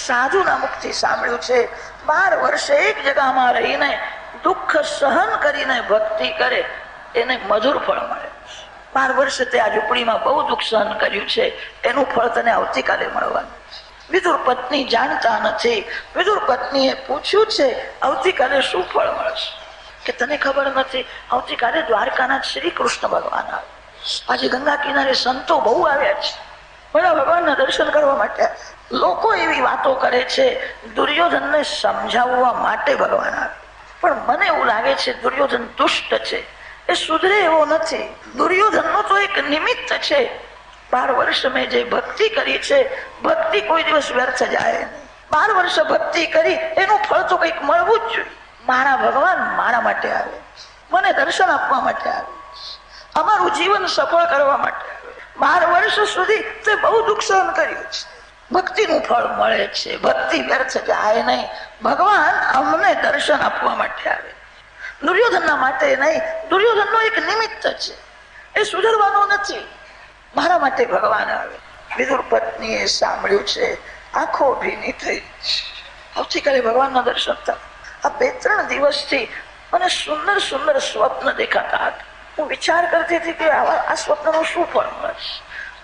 સાધુના મુખથી સાંભળ્યું છે 12 વર્ષે એક જગામાં રહીને દુઃખ સહન કરીને ભક્તિ કરે એને મધુર ફળ મળે. 12 વર્ષ તે આ ઝૂંપડીમાં બહુ દુઃખ સહન કર્યું છે, એનું ફળ તને આવતીકાલે મળવાનું. વિદુર પત્ની જાણતા નથી. વિદુર પત્નીએ પૂછ્યું છે આવતીકાલે શું ફળ મળશે? કે તને ખબર નથી, આવતીકાલે દ્વારકાના શ્રી કૃષ્ણ ભગવાન આવે. આજે ગંગા કિનારે સંતો બહુ આવ્યા છે, બધા ભગવાનના દર્શન કરવા માટે. લોકો એવી વાતો કરે છે દુર્યોધનને સમજાવવા માટે ભગવાન આવે, પણ મને એવું લાગે છે દુર્યોધન દુષ્ટ છે, એ સુધરે એવો નથી. દુર્યોધનનો તો એક નિમિત્ત છે. 12 વર્ષ મેં જે ભક્તિ કરી છે, ભક્તિ કોઈ દિવસ વ્યર્થ જાય નહીં. 12 વર્ષ ભક્તિ કરી એનું ફળ તો કંઈક મળવું જ જોઈએ. મારા ભગવાન મારા માટે આવે, મને દર્શન આપવા માટે આવે, અમારું જીવન સફળ કરવા માટે આવે. 12 વર્ષ સુધી તે બહુ દુઃખ સહન કર્યું છે. ભક્તિનું ફળ મળે છે, ભક્તિ વ્યર્થ જાય નહીં. ભગવાન અમને દર્શન આપવા માટે આવે, દુર્યોધનના માટે નહીં. દુર્યોધનનો એક નિમિત્ત છે, એ સુધરવાનો નથી. મારા માટે ભગવાન આવે. વિદુર પત્નીએ સાંભળ્યું છે, આંખો ભીની થઈ છે. આવતીકાલે ભગવાનના દર્શન થાય. આ 2-3 દિવસથી મને સુંદર સુંદર સ્વપ્ન દેખાતા હતા. હું વિચાર કરતી હતી કે આ સ્વપ્નનું શું ફળ મળશે.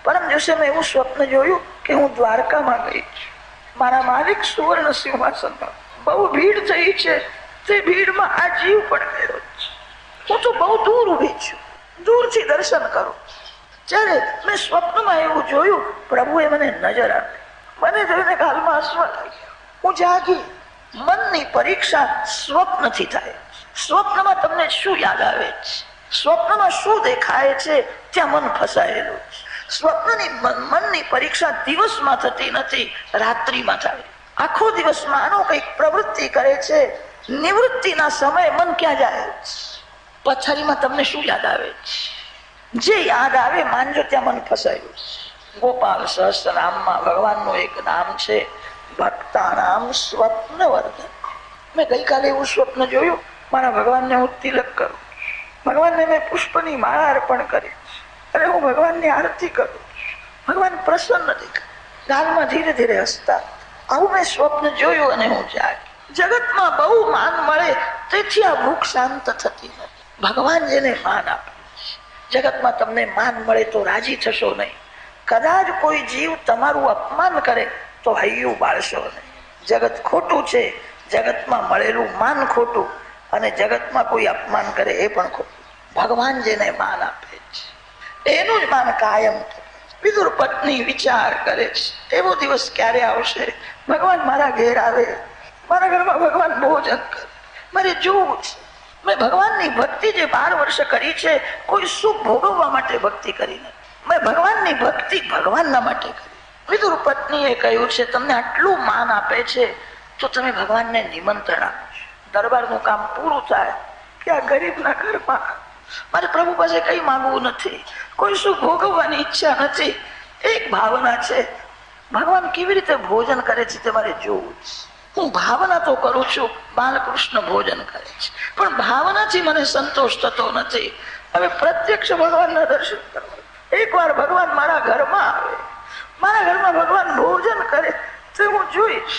પરમ દિવસે મેં એવું સ્વપ્ન જોયું કે હું દ્વારકામાં ગઈ છું. મારા માલિક સુવર્ણ સિંહાસનમાં. બહુ ભીડ થઈ છે, તે ભીડમાં આ જીવ પણ ગયો છે. હું તો બહુ દૂર ઊભી છું, દૂરથી દર્શન કરું. જ્યારે મેં સ્વપ્નમાં એવું જોયું, પ્રભુએ મને નજર આપી. મને જોઈને ગાલમાં હસવા લાગ્યા. હું જાગી. મનની પરીક્ષા સ્વપ્નથી થાય. સ્વપ્નમાં તમને શું યાદ આવે છે, સ્વપ્નમાં શું દેખાય છે, ત્યાં મન ફસાયેલું છે. મનની પરીક્ષા દિવસમાં થતી નથી, રાત્રિમાં થાય. આખો દિવસ માનો કંઈક પ્રવૃત્તિ કરે છે, નિવૃત્તિના સમયે મન ક્યાં જાય છે? પથારીમાં તમને શું યાદ આવે છે? જે યાદ આવે માનજો ત્યાં મન ફસાયેલું છે. ગોપાલ સહસ્ત્રનામમાં ભગવાનનું એક નામ છે ભક્તાનામ સ્વપ્નવર્ધન. મેં ગઈકાલે એવું સ્વપ્ન જોયું, મારા ભગવાનને હું તિલક કરું, ભગવાનને મેં પુષ્પની માળા અર્પણ કરી અને હું ભગવાનની આરતી કરું. ભગવાન પ્રસન્ન દેખાય, ગાલમાં ધીરે ધીરે હસતા. આવું મેં સ્વપ્ન જોયું અને હું જાગી. જગતમાં બહુ માન મળે તેથી આ ભૂખ શાંત થતી નથી. ભગવાન જેને માન આપે, જગતમાં તમને માન મળે તો રાજી થશો નહીં. કદાચ કોઈ જીવ તમારું અપમાન કરે તો હૈયું બાળશો નહીં. જગત ખોટું છે, જગતમાં મળેલું માન ખોટું, અને જગતમાં કોઈ અપમાન કરે એ પણ ખોટું. ભગવાન જેને માન આપે છે એનું જ માન કાયમ. વિદુર પત્ની વિચાર કરે છે, એવો દિવસ ક્યારે આવશે ભગવાન મારા ઘેર આવે, મારા ઘરમાં ભગવાન ભોજન કરે, મારે જોવું છે. મેં ભગવાનની ભક્તિ જે 12 વર્ષ કરી છે, કોઈ સુખ ભોગવવા માટે ભક્તિ કરી નથી. મેં ભગવાનની ભક્તિ ભગવાનના માટે કરી. વિદુર પત્નીએ કહ્યું છે તમને આટલું માન આપે છે તો તમે ભગવાનને નિમંત્રણ આપો. દરબારનું કામ પૂરું થાય કે આ ગરીબના ઘરમાં મારે પ્રભુ પાસે કઈ માંગવું નથી, કોઈ સુખ ભોગવવાની ઈચ્છા નથી. એક ભાવના છે, ભગવાન કેવી રીતે ભોજન કરે છે તે મારે જોવું છે. હું ભાવના તો કરું છું બાલકૃષ્ણ ભોજન કરે છે, પણ ભાવનાથી મને સંતોષ થતો નથી. હવે પ્રત્યક્ષ ભગવાનના દર્શન કરવા. એકવાર ભગવાન મારા ઘરમાં આવે, મારા ઘરમાં ભગવાન ભોજન કરે તો હું જોઈશ,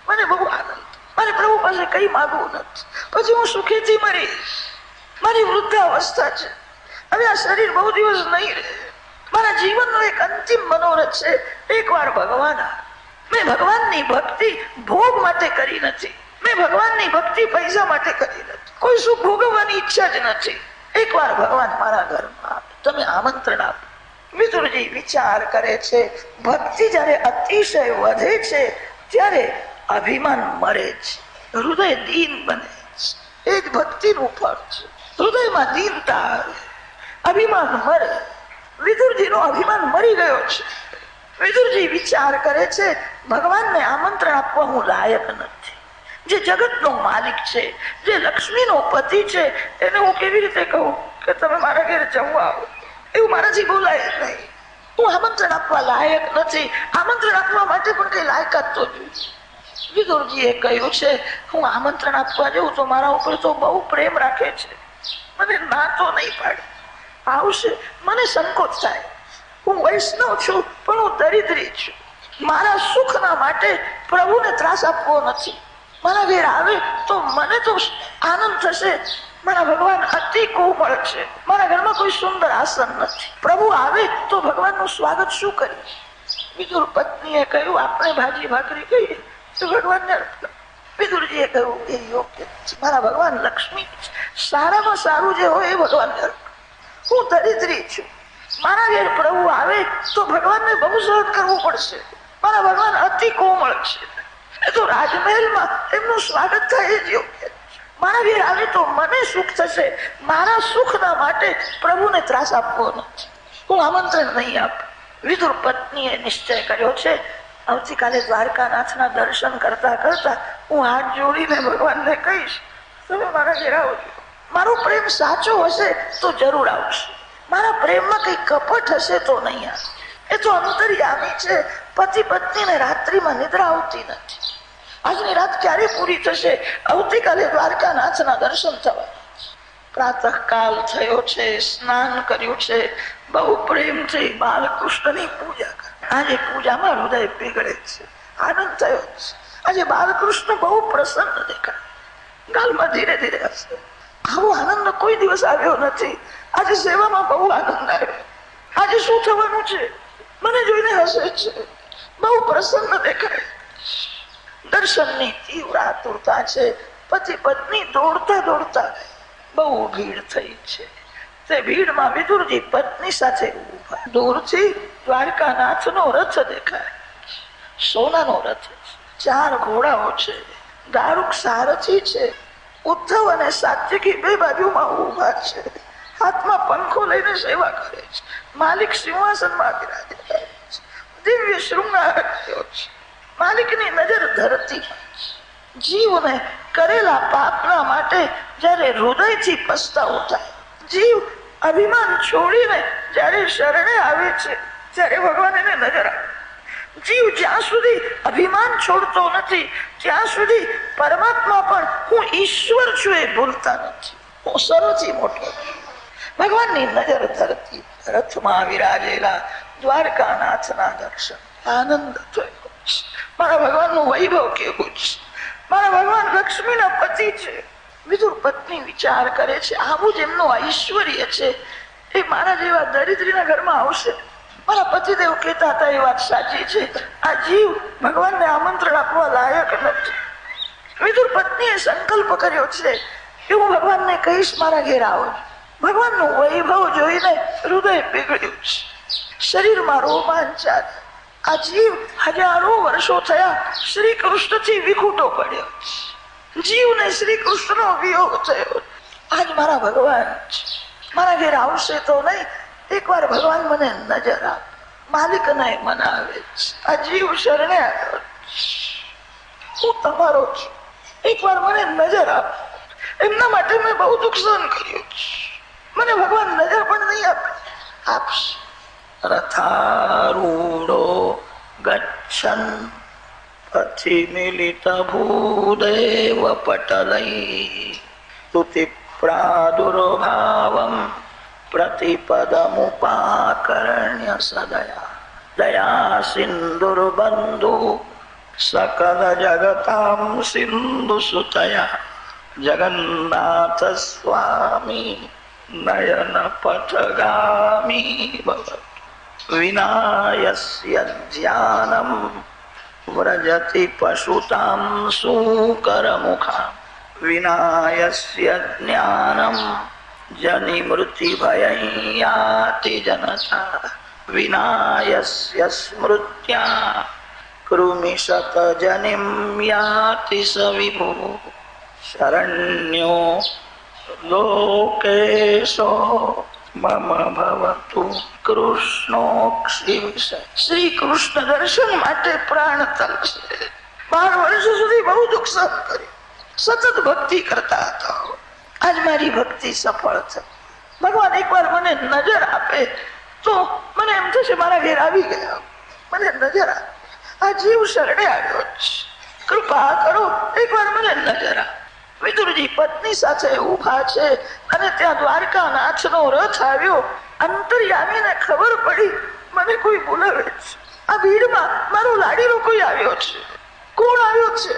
મને બહુ આનંદ. મારે પ્રભુ પાસે કઈ માંગવું નથી, પછી હું સુખેથી મરીશ. મારી વૃદ્ધાવસ્થા છે, હવે આ શરીર બહુ દિવસ નહીં રહે. મારા જીવનનો એક અંતિમ મનોરથ છે એકવાર ભગવાન આવે. મેં ભગવાનની ભક્તિ ભોગ માટે કરી નથી, મેં ભગવાનની ભક્તિ પૈસા માટે કરી નથી, કોઈ સુખ ભોગવવાની ઈચ્છા જ નથી. એકવાર ભગવાન મારા ઘરમાં તમે આમંત્રણ આપો. વિદુરજી વિચાર કરે છે, ભક્તિ જયારે અતિશય વધે છે ત્યારે અભિમાન મરે છે, હૃદય દીન બને છે. એ જ ભક્તિનું ફળ છે. હૃદયમાં દીનતા આવે, અભિમાન મરે. વિદુરજીનો અભિમાન મરી ગયો છે. વિદુરજી વિચાર કરે છે ભગવાનને આમંત્રણ આપવા હું લાયક નથી. જે જગતનો માલિક છે, જે લક્ષ્મીનો પતિ છે, એને હું કેવી રીતે કહું કે તમે મારા ઘરે જમવા આવો? એવું મારાથી બોલાય નહીં. હું આમંત્રણ આપવા લાયક નથી. આમંત્રણ આપવા માટે પણ કઈ લાયકાત તો જોઈએ. વિદુરજીએ કહ્યું છે હું આમંત્રણ આપવા જઉં તો મારા ઉપર તો બહુ પ્રેમ રાખે છે, મને ના તો નહીં પાડે. આવશે મને સંકોચ થાય. હું વૈષ્ણવ છું પણ હું દરિદ્રી છું. મારા સુખના માટે પ્રભુને ત્રાસ આપવો નથી. મારા ઘેર આવે તો મને તો આનંદ થશે. મારા ભગવાન અતિ કોમળ છે. મારા ઘરમાં કોઈ સુંદર આસન નથી. પ્રભુ આવે તો ભગવાનનું સ્વાગત શું કરીએ? વિદુર પત્નીએ કહ્યું આપણે ભાજી ભાખરી કહીએ તો ભગવાનને વિદુરજીએ કહ્યું એ યોગ્ય છે. મારા ભગવાન લક્ષ્મી છે. સારામાં સારું જે હોય એ ભગવાનને. હું દરિદ્રી છું. મારા ઘેર પ્રભુ આવે તો ભગવાનને બહુ સહન કરવું પડશે. મારા ભગવાન અતિ કોમળ છે. એ તો રાજમહેલમાં એમનું સ્વાગત થાય જ યોગ્ય. મારા ઘેર આવે તો મને સુખ થશે. મારા સુખના માટે પ્રભુને ત્રાસ આપવો નથી. હું આમંત્રણ નહીં આપું. વિદુર પત્નીએ નિશ્ચય કર્યો છે આવતીકાલે દ્વારકાનાથના દર્શન કરતા કરતા હું હાથ જોડીને ભગવાનને કહીશ તમે મારા ઘેર આવજો. મારો પ્રેમ સાચો હશે તો જરૂર આવશે. મારા પ્રેમમાં કઈ કપટ હશે તો નહીં આવે. એ તો અંતર્યામી છે. પતિ પત્નીને રાત્રિમાં નિદ્રા આવતી નથી. આજની રાત ક્યારે પૂરી થશે? આવતીકાલે દ્વારકાનાથના દર્શન થવા. પ્રાતઃકાલ થયો છે. સ્નાન કર્યું છે. બહુ પ્રેમથી બાલકૃષ્ણની પૂજા કરે. આજે પૂજામાં હૃદય પીગળે છે. આનંદ થયો છે. આજે બાલકૃષ્ણ બહુ પ્રસન્ન દેખાય. ગાલમાં ધીરે ધીરે હશે. આવો આનંદ કોઈ દિવસ આવ્યો નથી. આજે સેવામાં બહુ આનંદ આવ્યો. આજે શું થવાનું છે? મને જોઈને હસે છે. બહુ પ્રસન્ન દેખાય. દર્શનની તીવ્ર આતુરતા છે. પતિ પત્ની દોડતા દોડતા બહુ ભીડ થઈ છે. તે ભીડમાં વિદુરજી પત્ની સાથે ઉભા. દૂરથી દ્વારકાનાથનો રથ દેખાય. સોનાનો રથ. 4 ઘોડાઓ છે. દારૂક સારથી છે. ઉદ્ધવ અને સાત્વિકી બે બાજુમાં ઉભા છે. હાથમાં પંખો લઈને સેવા કરે છે. માલિક સિંહાસનમાં બિરાજે છે. દિવ્ય શૃંગાર થયો છે. માલિકની નજર ધરતી જીવને કરેલા પાપના માટે જયારે હૃદયથી પસ્તાવો થાય, જીવ અભિમાન છોડીને જયારે શરણે આવે છે ત્યારે ભગવાન એને નજર આવે. જીવ જ્યાં સુધી અભિમાન છોડતો નથી ત્યાં સુધી પરમાત્મા પણ હું ઈશ્વર છું એ ભૂલતા નથી. હું સર્વથી મોટો છું. ભગવાનની નજર ધરતી. રથમાં વિરાજેલા દ્વારકાનાથના દર્શન આનંદ થયો. મારા ભગવાનનું વૈભવ કેવું છે. મારા ભગવાન લક્ષ્મીના પતિ છે. વિદુર પત્ની વિચાર કરે છે આવું જ એમનું ઐશ્વર્ય છે એ મારા જેવા દરિદ્રીના ઘરમાં આવશે. મારા પતિદેવ કહેતા હતા એ વાત સાચી છે. આ જીવ ભગવાનને આમંત્રણ આપવા લાયક નથી. વિદુર પત્નીએ સંકલ્પ કર્યો છે કે હું ભગવાનને કહીશ મારા ઘેર આવો. ભગવાનનું વૈભવ જોઈને હૃદય પીગળ્યું છે. શરીરમાં રોમાંચ. આ જીવ હજારો વર્ષો થયા શ્રી કૃષ્ણથી વિખૂટો પડ્યો. જીવને શ્રી કૃષ્ણનો વિયોગ થયો. આજ મારા ભગવાન છે. મારા ઘેર આવશે તો નહીં. એકવાર ભગવાન મને નજર આપ. માલિકને મનાવે છે. આ જીવ શરણે આવ્યો. હું તમારો છું. એકવાર મને નજર આપ. એમના માટે મેં બહુ દુઃખ સહન કર્યું છે. મને ભગવાન નજર પણ નહીં આપે. આપશે. રથારૂઢો ગચ્છન પથિ મિલિત ભૂદેવ પટલૈ સ્તુતિ પ્રાદુર્ભાવમ પ્રતિપદમુપાકર્ણ્ય સદયા દયા સિંધુર્બંધુ સકલ જગતામ સિંધુ સુતયા જગન્નાથ સ્વામી નયન પથગામી ભવતુ વિનાયસ્ય ધ્યાનમ વ્રજતિ પશુતામ સુકરમુખા વિનાયસ્ય જ્ઞાનમ જનિમૃતિ ભયં યાતિ જનતા વિનાયસ્ય સ્મૃત્યા કૃમિશત જનિમ યાતિ સ વિભુ શરણ્યો લોકેશો મમ ભવતુ કૃષ્ણોક્ષી વિષય. શ્રી કૃષ્ણ દર્શન માટે પ્રાણ તરસે. 12 વર્ષ સુધી બહુ દુઃખ સહન કર્યું. સતત ભક્તિ કરતા હતા. આજ મારી ભક્તિ સફળ થઈ. ભગવાન એકવાર મને નજર આપે તો મને એમ થશે મારા ઘેર આવી ગયા. મને નજર આપે. આ જીવ શરણે આવ્યો છે. કૃપા કરો એકવાર મને નજર આપે. વિદુરજી પત્ની સાથે ઉભા છે અને ત્યાં દ્વારકાનાથનો રથ આવ્યો. અંતર્યામીને ખબર પડી મને કોઈ બોલાવે છે. આ ભીડમાં મારો લાડીલો કોઈ આવ્યો છે, કોણ આવ્યો છે?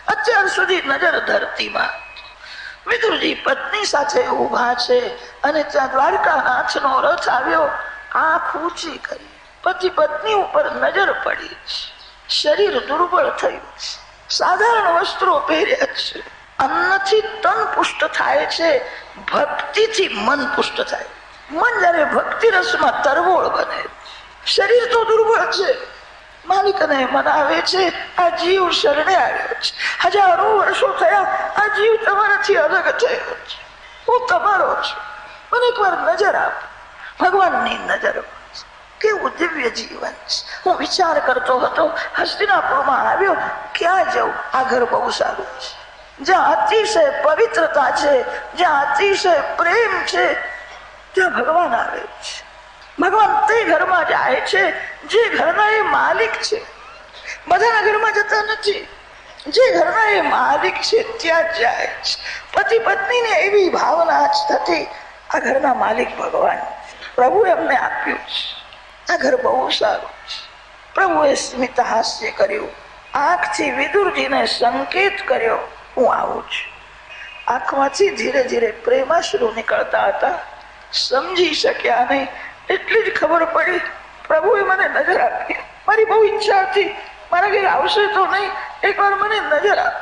અત્યાર સુધી નજર ધરતીમાં. વિદુરજી પત્ની સાથે ઉભા છે અને ત્યાં દ્વારકાનાથનો રથ આવ્યો. આંખ ઊંચી કરી, પતિ પત્ની ઉપર નજર પડી. શરીર દુર્બળ થયું છે, સાધારણ વસ્ત્રો પહેર્યા છે. અન્નથી તન પુષ્ટ થાય છે, ભક્તિથી મન પુષ્ટ થાય. મન જયારે ભક્તિ રસમાં તરબોળ બને, શરીર તો દુર્બળ છે, માલિકને મનાવે છે. આ જીવ શરણે આવ્યો છે, હજારો વર્ષો થયા આ જીવ તમારાથી અલગ થયો છે, હું તમારો છું, મને એકવાર નજર આપો. ભગવાનની નજર. કેવું દિવ્ય જીવન છે. હું વિચાર કરતો હતો, હસ્તિનાપુરમાં આવ્યો, ક્યાં જવું? આ ઘર બહુ સારું છે, જ્યાં અતિશય પવિત્રતા છે, જ્યાં અતિશય પ્રેમ છે, ત્યાં ભગવાન આવે છે. ભગવાન તે ઘરમાં જાય છે જે ઘરના એ માલિક છે. બધાના ઘરમાં જતા નથી, જે ઘરના એ માલિક છે ત્યાં જાય છે. પતિ પત્નીને એવી ભાવના જ થતી, આ ઘરના માલિક ભગવાન, પ્રભુ એમને આપ્યું છે, આ ઘર બહુ સારું છે. પ્રભુએ સ્મિત હાસ્ય કર્યું, આંખથી વિદુરજીને સંકેત કર્યો, હું આવું છું. આંખમાંથી ધીરે ધીરે પ્રેમાશ્રુ નીકળતા હતા. સમજી શક્યા નહીં, એટલી જ ખબર પડી પ્રભુએ મને નજર આપી. મારી બહુ ઈચ્છા હતી મારા ઘેર આવશે તો નહીં, એકવાર મને નજર આપ,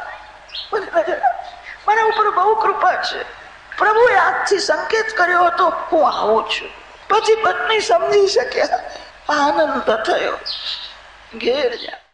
મને નજર આપ, મારા ઉપર બહુ કૃપા છે. પ્રભુએ આંખથી સંકેત કર્યો હતો, હું આવું છું. પછી પત્ની સમજી શક્યા, આનંદ થયો. ઘેર જા.